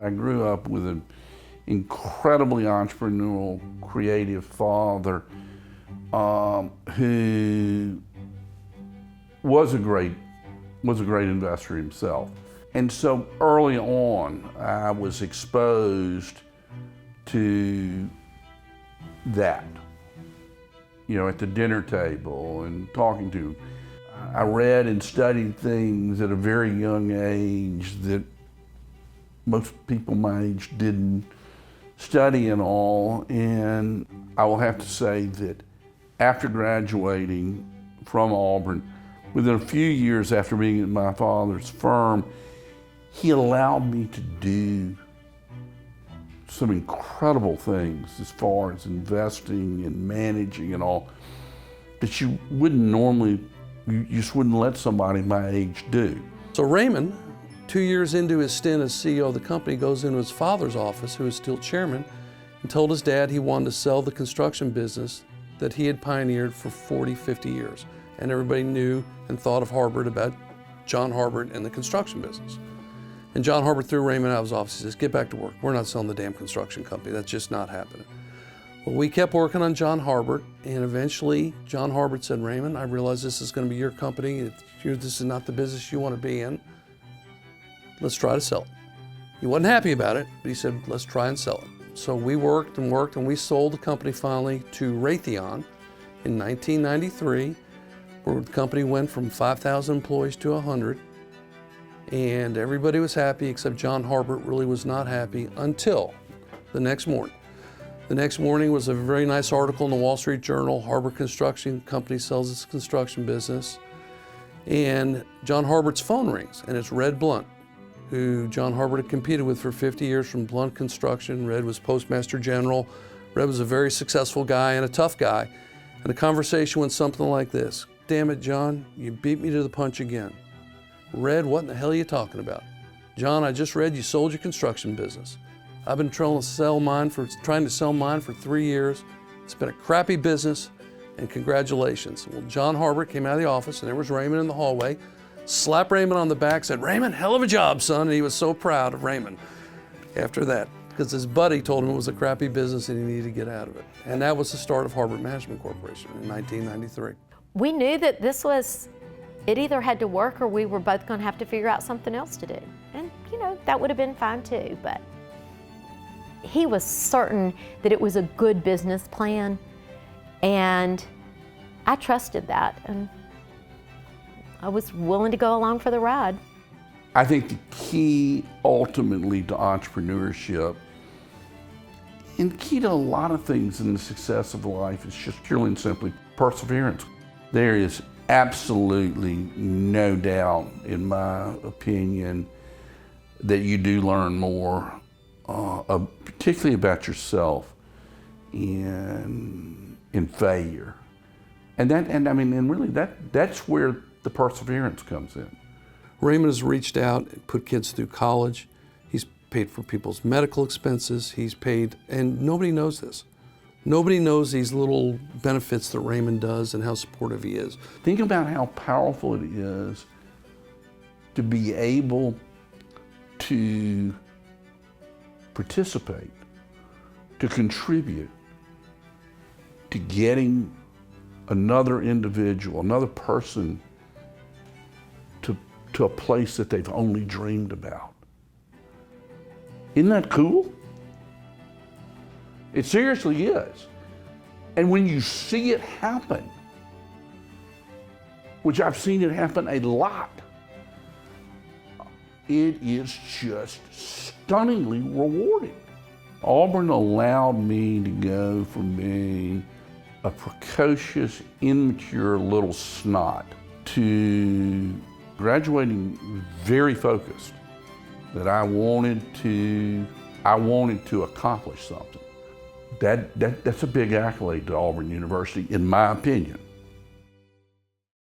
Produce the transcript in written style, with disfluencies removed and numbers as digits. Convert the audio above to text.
I grew up with an incredibly entrepreneurial, creative father who was a great investor himself. And so early on, I was exposed to that, at the dinner table and talking to him. I read and studied things at a very young age that most people my age didn't study and all. And I will have to say that after graduating from Auburn, within a few years after being at my father's firm, he allowed me to do some incredible things as far as investing and managing and all that you wouldn't normally, you just wouldn't let somebody my age do. So Raymond, 2 years into his stint as CEO of the company, goes into his father's office, who is still chairman, and told his dad he wanted to sell the construction business that he had pioneered for 40, 50 years. And everybody knew and thought of Harbert about John Harbert and the construction business. And John Harbert threw Raymond out of his office. He says, "Get back to work. We're not selling the damn construction company. That's just not happening." Well, we kept working on John Harbert, and eventually John Harbert said, "Raymond, I realize this is going to be your company. This is not the business you want to be in. Let's try to sell it." He wasn't happy about it, but he said, "Let's try and sell it." So we worked, and we sold the company finally to Raytheon in 1993, where the company went from 5,000 employees to 100. And everybody was happy except John Harbert really was not happy until the next morning. The next morning was a very nice article in the Wall Street Journal. Harbert Construction Company sells its construction business. And John Harbert's phone rings, and it's Red Blunt, who John Harbert had competed with for 50 years from Blunt Construction. Red was Postmaster General. Red was a very successful guy and a tough guy. And the conversation went something like this: "Damn it, John, you beat me to the punch again." "Red, what in the hell are you talking about?" "John, I just read you sold your construction business. I've been trying to sell mine for 3 years. It's been a crappy business, and congratulations." Well, John Harbert came out of the office, and there was Raymond in the hallway, slapped Raymond on the back, said, "Raymond, hell of a job, son." And he was so proud of Raymond after that, because his buddy told him it was a crappy business and he needed to get out of it. And that was the start of Harbert Management Corporation in 1993. We knew that it either had to work or we were both going to have to figure out something else to do. And, that would have been fine too, but he was certain that it was a good business plan, and I trusted that, and I was willing to go along for the ride. I think the key ultimately to entrepreneurship, and the key to a lot of things in the success of life, is just purely and simply perseverance. There is absolutely no doubt, in my opinion, that you do learn more, particularly about yourself in failure. And really that's where the perseverance comes in. Raymond has reached out and put kids through college. He's paid for people's medical expenses. He's paid, and nobody knows this. Nobody knows these little benefits that Raymond does and how supportive he is. Think about how powerful it is to be able to participate, to contribute, to getting another individual, another person to a place that they've only dreamed about. Isn't that cool? It seriously is. And when you see it happen, which I've seen it happen a lot, it is just stunningly rewarding. Auburn allowed me to go from being a precocious, immature little snot to graduating very focused, that I wanted to accomplish something. That's a big accolade to Auburn University, in my opinion.